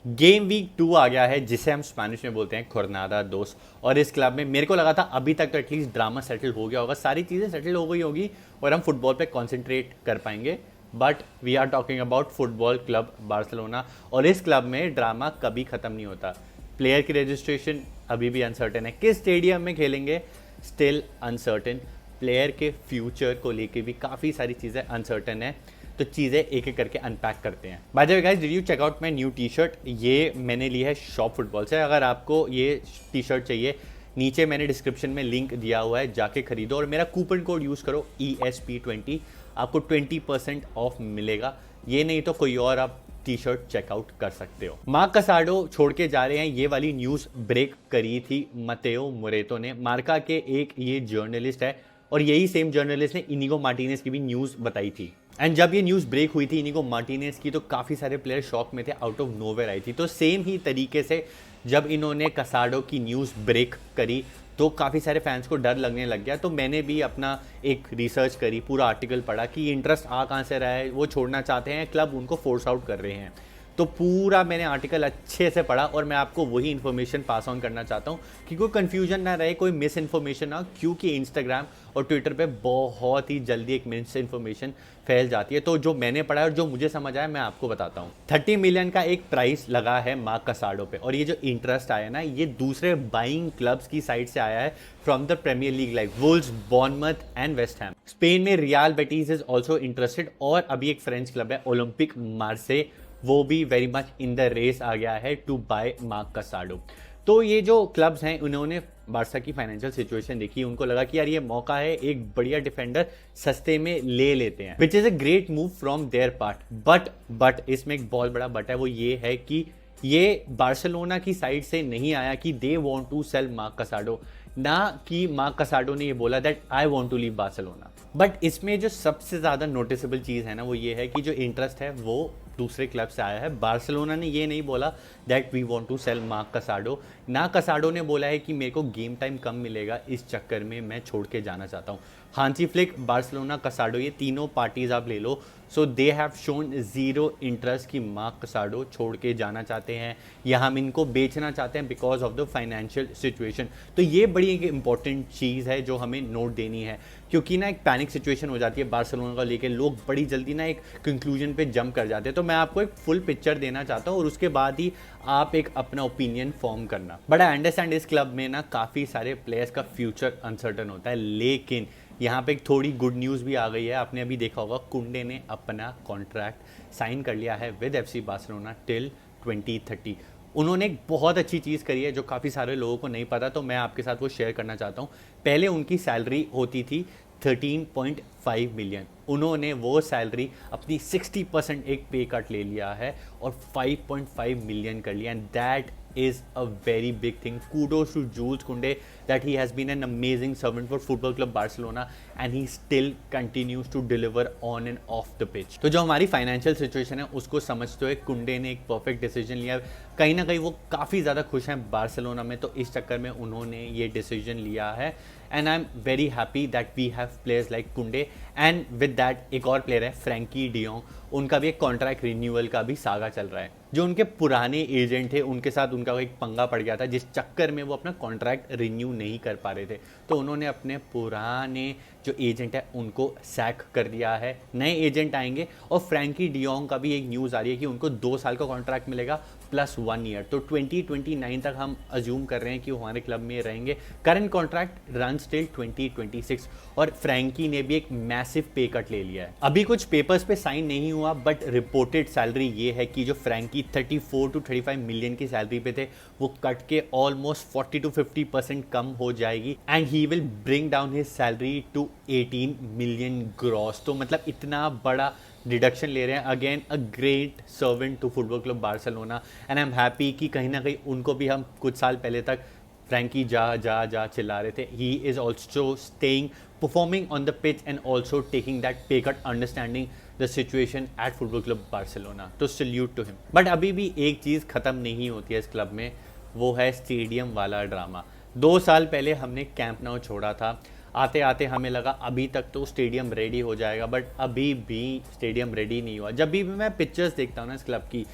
Game week 2 आ गया है, जिसे हम स्पेनिश में बोलते हैं खुरनादा दोस्त। और इस क्लब में मेरे को लगा था अभी तक तो एटलीस्ट ड्रामा सेटल हो गया होगा, सारी चीज़ें सेटल हो गई होगी और हम फुटबॉल पे कॉन्सेंट्रेट कर पाएंगे। But we are talking about football club Barcelona, और इस क्लब में ड्रामा कभी ख़त्म नहीं होता। प्लेयर की रजिस्ट्रेशन अभी भी अनसर्टेन है, किस स्टेडियम में खेलेंगे स्टिल अनसर्टेन। प्लेयर के फ्यूचर को लेके भी काफ़ी सारी चीज़ें अनसर्टेन है। तो चीज़ें एक एक करके अनपैक करते हैं। By the way guys, did you check out my new T shirt? ये मैंने ली है शॉप फुटबॉल से। अगर आपको ये टी शर्ट चाहिए, नीचे मैंने डिस्क्रिप्शन में लिंक दिया हुआ है, जाके खरीदो और मेरा कूपन कोड यूज़ करो ESP20, आपको 20% ऑफ मिलेगा। ये नहीं तो कोई और आप टी शर्ट चेकआउट कर सकते हो। मार्क कसाडो छोड़ के जा रहे हैं, ये वाली न्यूज़ ब्रेक करी थी मतेओ मोरेतो ने। मार्का के एक ये जर्नलिस्ट है और यही सेम जर्नलिस्ट ने इनिगो मार्टिनेज की भी न्यूज़ बताई थी। एंड जब ये न्यूज़ ब्रेक हुई थी इनिगो मार्टिनेज की, तो काफ़ी सारे प्लेयर शॉक में थे, आउट ऑफ नोवेयर आई थी। तो सेम ही तरीके से जब इन्होंने कसाडो की न्यूज़ ब्रेक करी तो काफ़ी सारे फैंस को डर लगने लग गया। तो मैंने भी अपना एक रिसर्च करी, पूरा आर्टिकल पढ़ा कि इंटरेस्ट आ कहाँ से रहा है, वो छोड़ना चाहते हैं, क्लब उनको फोर्स आउट कर रहे हैं। तो पूरा मैंने आर्टिकल अच्छे से पढ़ा और मैं आपको वही इन्फॉर्मेशन पास ऑन करना चाहता हूँ कि कोई कन्फ्यूजन ना रहे, कोई मिस इन्फॉर्मेशन ना, क्योंकि इंस्टाग्राम और ट्विटर पे बहुत ही जल्दी एक मिस इन्फॉर्मेशन फैल जाती है। तो जो मैंने पढ़ा और जो मुझे समझ आया मैं आपको बताता हूँ। 30 मिलियन का एक प्राइस लगा है मार्क कसाडो पे, और ये जो इंटरेस्ट आया ना, ये दूसरे बाइंग क्लब्स की साइड से आया है from the Premier League like Wolves, Bournemouth and West Ham. Spain में Real Betis is also interested, और अभी एक फ्रेंच क्लब है ओलंपिक मार्से, वो भी very much in the race आ गया है टू बाय मार्क कसाडो। तो ये जो क्लब्स हैं उन्होंने बार्सा की फाइनेंशियल सिचुएशन देखी, उनको लगा कि यार ये मौका है, एक बढ़िया डिफेंडर सस्ते में ले लेते हैं, विच is a great move from there part. But इसमें एक बहुत बड़ा बट है, वो ये है कि ये बार्सिलोना की साइड से नहीं आया कि they want to sell Marc Casado, ना कि मार्क कसाडो ने ये बोला that I want to leave Barcelona. But इसमें जो सबसे ज़्यादा नोटिसेबल चीज़ है ना, वो ये है कि जो इंटरेस्ट है वो दूसरे क्लब से आया है। बार्सिलोना ने ये नहीं बोला that we want to sell Marc Casado, ना कसाडो ने बोला है कि मेरे को गेम टाइम कम मिलेगा, इस चक्कर में मैं छोड़ के जाना चाहता हूँ। हांसी फ्लिक, बार्सिलोना, कसाडो, ये तीनों पार्टीज आप ले लो, so they have shown zero interest कि मार्क कसाडो छोड़ के जाना चाहते हैं या हम इनको बेचना चाहते हैं because of the financial situation. तो ये बड़ी एक इंपॉर्टेंट चीज़ है जो हमें नोट देनी है, क्योंकि ना एक पैनिक सिचुएशन हो जाती है बार्सिलोना को लेके, लोग बड़ी जल्दी ना एक कंक्लूजन पे जंप कर जाते हैं। तो मैं आपको एक फुल पिक्चर देना चाहता हूँ और उसके बाद ही आप एक अपना ओपिनियन फॉर्म करना। बट आई अंडरस्टैंड इस क्लब में ना काफ़ी सारे प्लेयर्स का फ्यूचर अनसर्टन होता है, लेकिन यहाँ पे एक थोड़ी गुड न्यूज़ भी आ गई है। आपने अभी देखा होगा कुंडे ने अपना कॉन्ट्रैक्ट साइन कर लिया है विद FC बार्सिलोना टिल 2030। उन्होंने एक बहुत अच्छी चीज़ करी है जो काफ़ी सारे लोगों को नहीं पता, तो मैं आपके साथ वो शेयर करना चाहता हूँ। पहले उनकी सैलरी होती थी 13.5 मिलियन, उन्होंने वो सैलरी अपनी 60% एक पे कट ले लिया है और 5.5 मिलियन कर लिया, and that is a very big thing. Kudos to Jules Koundé that he has been an amazing servant for Football Club Barcelona and he still continues to deliver on and off the pitch. तो जो हमारी financial situation है उसको समझते हुए कुंडे ने एक परफेक्ट डिसीजन लिया। कहीं ना कहीं वो काफ़ी ज़्यादा खुश हैं बार्सिलोना में, तो इस चक्कर में उन्होंने ये डिसीजन लिया है and I am very happy that we have players like Kounde. And with that एक और प्लेयर है फ्रैंकी डियोंग, उनका भी एक कॉन्ट्रैक्ट रिन्यूअल का भी सागा चल रहा है। जो उनके पुराने एजेंट थे उनके साथ उनका एक पंगा पड़ गया था, जिस चक्कर में वो अपना कॉन्ट्रैक्ट रिन्यू नहीं कर पा रहे थे, तो उन्होंने अपने पुराने जो एजेंट है उनको सैक कर दिया है, नए एजेंट आएंगे। और फ्रैंकी डियोंग का भी एक न्यूज़ आ रही है कि उनको 2 साल का कॉन्ट्रैक्ट मिलेगा प्लस 1 ईयर, तो 2029 तक हम अज्यूम कर रहे हैं कि वो हमारे क्लब में रहेंगे। करंट कॉन्ट्रैक्ट रन टिल 2026 और फ्रैंकी ने भी एक मैसिव पे कट ले लिया है। अभी कुछ पेपर्स पे साइन नहीं हुआ, बट रिपोर्टेड सैलरी ये है कि जो फ्रैंकी 34 to 35 मिलियन की सैलरी पे थे वो कट के ऑलमोस्ट 40 to 50% कम हो जाएगी and he will bring down his salary to 18 million gross. तो मतलब इतना बड़ा डिडक्शन ले रहे हैं। Again a great servant to football club Barcelona and I am happy कि कहीं ना कहीं उनको भी हम कुछ साल पहले तक फ्रैंकी जा जा जा चिल्ला रहे थे, he is also staying performing on the pitch and also taking that pay cut, understanding the situation at football club Barcelona, तो सल्यूट टू हिम। बट अभी भी एक चीज़ ख़त्म नहीं होती है इस क्लब में, वो है स्टेडियम वाला ड्रामा। 2 साल पहले हमने कैंप नाउ छोड़ा था, आते आते हमें लगा अभी तक तो स्टेडियम रेडी हो जाएगा, बट अभी भी स्टेडियम रेडी नहीं हुआ। जब भी मैं पिक्चर्स देखता हूँ ना इस क्लब की,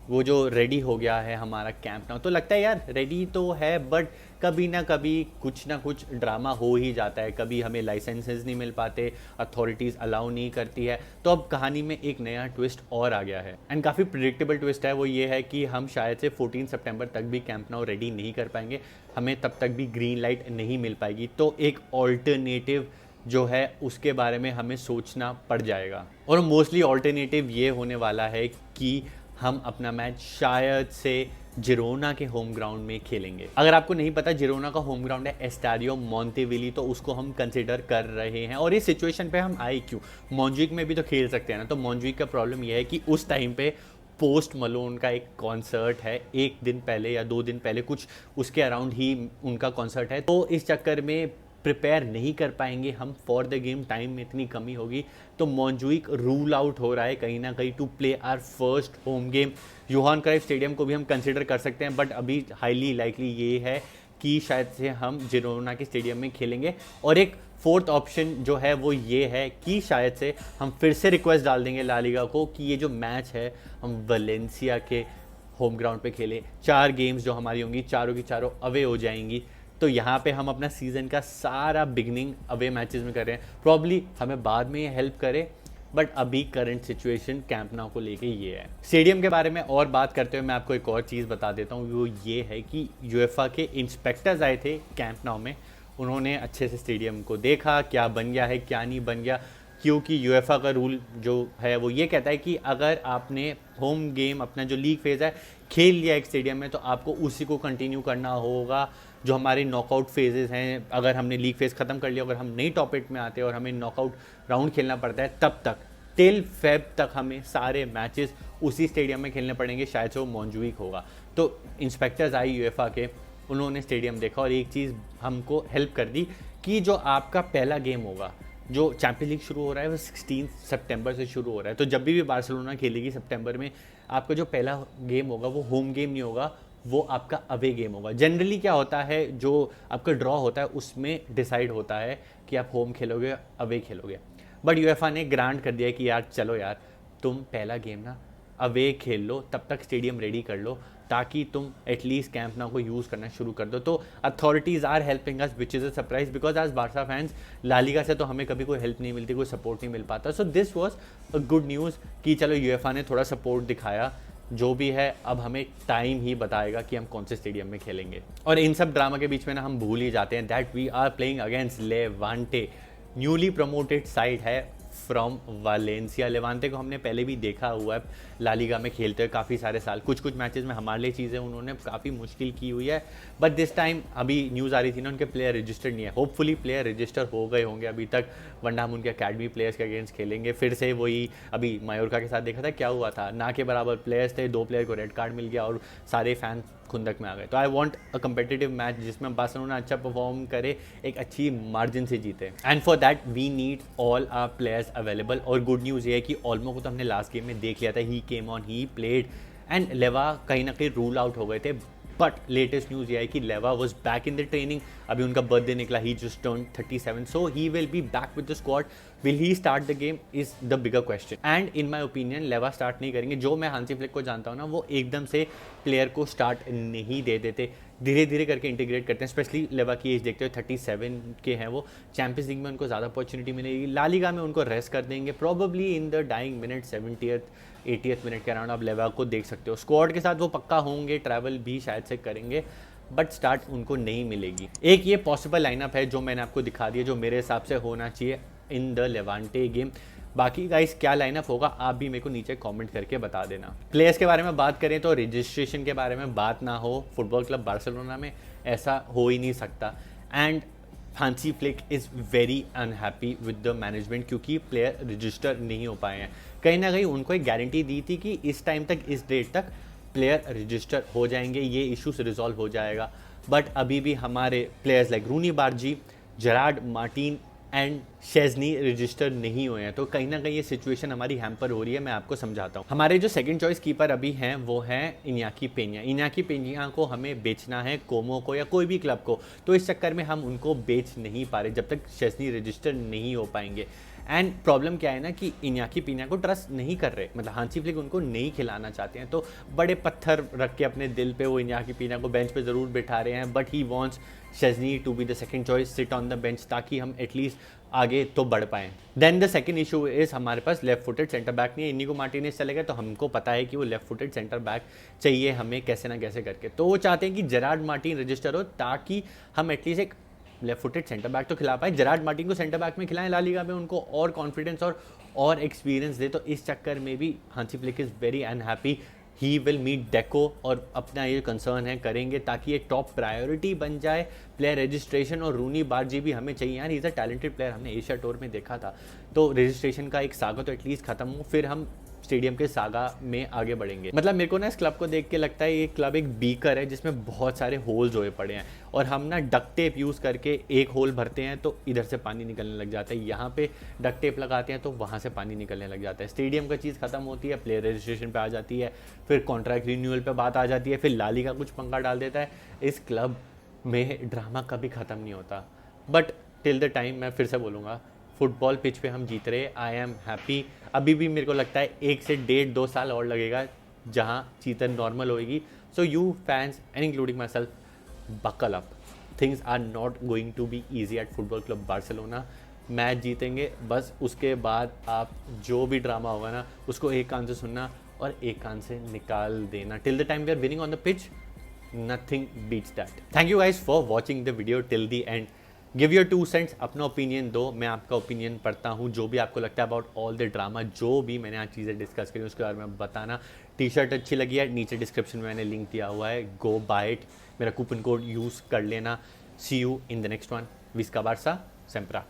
वो जो रेडी हो गया है हमारा कैंप नाउ, तो लगता है यार रेडी तो है, बट कभी ना कुछ ड्रामा हो ही जाता है। कभी हमें लाइसेंसेस नहीं मिल पाते, अथॉरिटीज़ अलाउ नहीं करती है। तो अब कहानी में एक नया ट्विस्ट और आ गया है, एंड काफ़ी प्रिडिक्टेबल ट्विस्ट है। वो ये है कि हम शायद से 14 सितंबर तक भी कैंप नाउ रेडी नहीं कर पाएंगे, हमें तब तक भी ग्रीन लाइट नहीं मिल पाएगी। तो एक ऑल्टरनेटिव जो है उसके बारे में हमें सोचना पड़ जाएगा, और मोस्टली ऑल्टरनेटिव ये होने वाला है कि हम अपना मैच शायद से जिरोना के होम ग्राउंड में खेलेंगे। अगर आपको नहीं पता, जिरोना का होम ग्राउंड है एस्टाडियो मोंतेविली, तो उसको हम कंसिडर कर रहे हैं। और इस सिचुएशन पे हम आए क्यों, मॉन्जुइक में भी तो खेल सकते हैं ना। तो मॉन्जुइक का प्रॉब्लम यह है कि उस टाइम पे पोस्ट मलोन का एक कॉन्सर्ट है, एक दिन पहले या 2 दिन पहले कुछ उसके अराउंड ही उनका कॉन्सर्ट है। तो इस चक्कर में प्रिपेयर नहीं कर पाएंगे हम फॉर द गेम, टाइम में इतनी कमी होगी। तो मॉन्जुइक रूल आउट हो रहा है कहीं ना कहीं to play our first home game. Johan Cruyff stadium को भी हम कंसिडर कर सकते हैं, बट अभी हाईली लाइकली ये है कि शायद से हम जिरोना के स्टेडियम में खेलेंगे। और एक फोर्थ ऑप्शन जो है वो ये है कि शायद से हम फिर से रिक्वेस्ट डाल देंगे ला लीगा को कि ये जो मैच है हम वलेंसिया के होम ग्राउंड पे खेलें। 4 गेम्स जो हमारी होंगी, चारों की चारों अवे हो जाएंगी। तो यहाँ पे हम अपना सीज़न का सारा बिगनिंग अवे मैचेस में कर रहे हैं। प्रॉब्ली हमें बाद में ये हेल्प करे, बट अभी करंट सिचुएशन कैंप नाउ को लेके ये है। स्टेडियम के बारे में और बात करते हुए मैं आपको एक और चीज़ बता देता हूँ, वो ये है कि यूएफए के इंस्पेक्टर्स आए थे कैंप नाउ में। उन्होंने अच्छे से स्टेडियम को देखा, क्या बन गया है क्या नहीं बन गया, क्योंकि यूएफए का रूल जो है वो ये कहता है कि अगर आपने होम गेम अपना जो लीग फेज़ है खेल लिया एक स्टेडियम में, तो आपको उसी को कंटिन्यू करना होगा। जो हमारे नॉकआउट फेजेस हैं, अगर हमने लीग फेज़ ख़त्म कर लिया, अगर हम नई टॉप 8 में आते हैं और हमें नॉकआउट राउंड खेलना पड़ता है, तब तक टिल फेब तक हमें सारे मैचेस उसी स्टेडियम में खेलने पड़ेंगे। शायद से वो मॉन्जुइक होगा। तो इंस्पेक्टर्स आए यूएफए के, उन्होंने स्टेडियम देखा और एक चीज़ हमको हेल्प कर दी कि जो आपका पहला गेम होगा, जो चैंपियंस लीग शुरू हो रहा है वो 16 सितंबर से शुरू हो रहा है। तो जब भी बार्सिलोना खेलेगी सितंबर में, आपका जो पहला गेम होगा वो होम गेम नहीं होगा, वो आपका अवे गेम होगा। जनरली क्या होता है, जो आपका ड्रॉ होता है उसमें डिसाइड होता है कि आप होम खेलोगे अवे खेलोगे। बट यूएफए ने ग्रांट कर दिया कि यार चलो यार, तुम पहला गेम ना अवे खेल लो, तब तक स्टेडियम रेडी कर लो, ताकि तुम एटलीस्ट कैंप नाउ को यूज़ करना शुरू कर दो। तो authorities are helping us, which is a surprise, because as Barca fans La Liga से तो हमें कभी कोई हेल्प नहीं मिलती, कोई सपोर्ट नहीं मिल पाता। So this was a good news कि चलो यूएफए ने थोड़ा सपोर्ट दिखाया। जो भी है अब हमें टाइम ही बताएगा कि हम कौन से स्टेडियम में खेलेंगे। और इन सब ड्रामा के बीच में ना हम भूल ही जाते हैं that we are playing against Levante, newly promoted side है फ्रॉम वालेंसिया। लेवांटे को हमने पहले भी देखा हुआ है ला लीगा में खेलते हुए काफ़ी सारे साल। कुछ मैचेस में हमारे लिए चीज़ें उन्होंने काफ़ी मुश्किल की हुई है, बट दिस टाइम अभी न्यूज़ आ रही थी ना, उनके प्लेयर रजिस्टर्ड नहीं है। होपफुली प्लेयर रजिस्टर हो गए होंगे अभी तक, वरना हम उनके अकेडमी प्लेयर्स के अगेंस्ट खेलेंगे। फिर से वही अभी मायोरका के साथ देखा था क्या हुआ था, ना के बराबर प्लेयर्स थे, 2 प्लेयर को रेड कार्ड मिल गया और सारे फैन खुंदक में आ गए। तो I want a competitive match जिसमें बार्सिलोना अच्छा परफॉर्म करे, एक अच्छी मार्जिन से जीते, and for that we need all our players available. और गुड न्यूज़ ये है कि ऑल्मो को तो हमने लास्ट गेम में देख लिया था, he came on, he played, and Lewa कहीं ना कहीं रूल आउट हो गए थे। बट लेटेस्ट न्यूज़ ये है कि Lewa was back in the training. अभी उनका बर्थडे निकला, he just turned 37, so he will be back with the squad. Will he start the game is the bigger question, and in my opinion Lewa start नहीं करेंगे। जो मैं Hansi Flick को जानता हूँ ना, वो एकदम से प्लेयर को स्टार्ट नहीं दे देते, धीरे धीरे करके इंटीग्रेट करते हैं। स्पेशली लेवा की एज देखते हुए 37 के हैं वो, चैंपियंस लीग में उनको ज़्यादा अपॉर्चुनिटी मिलेगी, ला लीगा में उनको रेस्ट कर देंगे probably in the dying minute, 70th 80th minute के अराउंड आप लेवा को देख सकते हो। स्क्वाड के साथ वो पक्का होंगे, ट्रैवल भी शायद से करेंगे, बट स्टार्ट उनको नहीं मिलेगी। एक ये पॉसिबल लाइनअप है जो मैंने आपको दिखा दिया, जो मेरे हिसाब से होना चाहिए इन द लेवांटे गेम। बाकी गाइस क्या लाइनअप होगा आप भी मेरे को नीचे कमेंट करके बता देना। प्लेयर्स के बारे में बात करें तो रजिस्ट्रेशन के बारे में बात ना हो फुटबॉल क्लब बार्सिलोना में, ऐसा हो ही नहीं सकता। And Hansi Flick is very unhappy with the management, क्योंकि प्लेयर रजिस्टर नहीं हो पाए हैं। कहीं ना कहीं उनको एक गारंटी दी थी कि इस टाइम तक, इस डेट तक प्लेयर रजिस्टर हो जाएंगे, ये इशूज रिजॉल्व हो जाएगा। बट अभी भी हमारे players like Roony Bardghji, Gerard Martin and Szczesny register नहीं हुए हैं। तो कहीं ना कहीं ये सिचुएशन हमारी हैम्पर हो रही है। मैं आपको समझाता हूँ। हमारे जो सेकंड चॉइस कीपर अभी हैं वो हैं इन्याकी पेनिया। इन्याकी पेनिया को हमें बेचना है कोमो को या कोई भी क्लब को, तो इस चक्कर में हम उनको बेच नहीं पा रहे जब तक शेजनी रजिस्टर नहीं हो पाएंगे। एंड प्रॉब्लम क्या है ना कि इन्याकी पीना को ट्रस्ट नहीं कर रहे, मतलब हांसी फ्लिक उनको नहीं खिलाना चाहते हैं, तो बड़े पत्थर रख के अपने दिल पे वो इन्याकी पीना को बेंच पे ज़रूर बिठा रहे हैं, but he wants Szczesny to be the second choice, sit on the bench, ताकि हम एटलीस्ट आगे तो बढ़ पाएँ। Then the second issue is हमारे पास लेफ्ट फुटेड सेंटर बैक नहीं है। इन्हीं को मार्टिनेज चले गए, तो हमको पता है कि वो लेफ्ट फुटेड सेंटर बैक चाहिए हमें कैसे ना कैसे करके, तो वो चाहते हैं कि जेरार्ड मार्टिन रजिस्टर हो, ताकि हम एटलीस्ट एक लेफ्ट फुटेड सेंटर बैक तो खिला पाए। जेरार्ड मार्टिन को सेंटर बैक में खिलाएं ला लीगा में, उनको और कॉन्फिडेंस और एक्सपीरियंस दे। तो इस चक्कर में भी Hansi Flick is very unhappy. He will meet Deco और अपना ये कंसर्न है करेंगे, ताकि ये टॉप प्रायोरिटी बन जाए प्लेयर रजिस्ट्रेशन। और रूनी बारजी भी हमें चाहिए यार, इज़ अ टैलेंटेड प्लेयर, हमने एशिया टूर में देखा था। तो रजिस्ट्रेशन का एक सागा तो एटलीस्ट खत्म हो, फिर हम स्टेडियम के सागा में आगे बढ़ेंगे। मतलब मेरे को ना इस क्लब को देख के लगता है ये क्लब एक बीकर है जिसमें बहुत सारे होल्स हुए पड़े हैं, और हम ना डक्ट टेप यूज़ करके एक होल भरते हैं तो इधर से पानी निकलने लग जाता है, यहाँ पे डक्ट टेप लगाते हैं तो वहाँ से पानी निकलने लग जाता है। स्टेडियम का चीज़ खत्म होती है, प्लेयर रजिस्ट्रेशन पे आ जाती है, फिर कॉन्ट्रैक्ट रिन्यूअल पे बात आ जाती है, फिर लाली का कुछ पंगा डाल देता है। इस क्लब में ड्रामा कभी ख़त्म नहीं होता। बट टिल द टाइम, मैं फिर से बोलूँगा, फुटबॉल पिच पे हम जीत रहे, आई एम हैप्पी। अभी भी मेरे को लगता है 1 से 1.5-2 साल और लगेगा जहाँ चीतन नॉर्मल होएगी। So you fans and including myself, buckle up, things are not going to be easy at football club Barcelona. Match जीतेंगे, बस उसके बाद आप जो भी ड्रामा होगा ना उसको एक कान से सुनना और एक कान से निकाल देना। Till the time we are winning on the pitch, nothing beats that. Thank you guys for watching the video till the end. Give your 2 cents, अपना ओपिनियन दो, मैं आपका ओपिनियन पढ़ता हूँ, जो भी आपको लगता है अबाउट ऑल द ड्रामा, जो भी मैंने आज चीज़ें डिस्कस करी उसके बारे में बताना। टी शर्ट अच्छी लगी है, नीचे डिस्क्रिप्शन में मैंने लिंक दिया हुआ है, गो बाय इट, मेरा कूपन कोड यूज़ कर लेना। See you in the next one, विस्का बार्सा सेम्प्रा।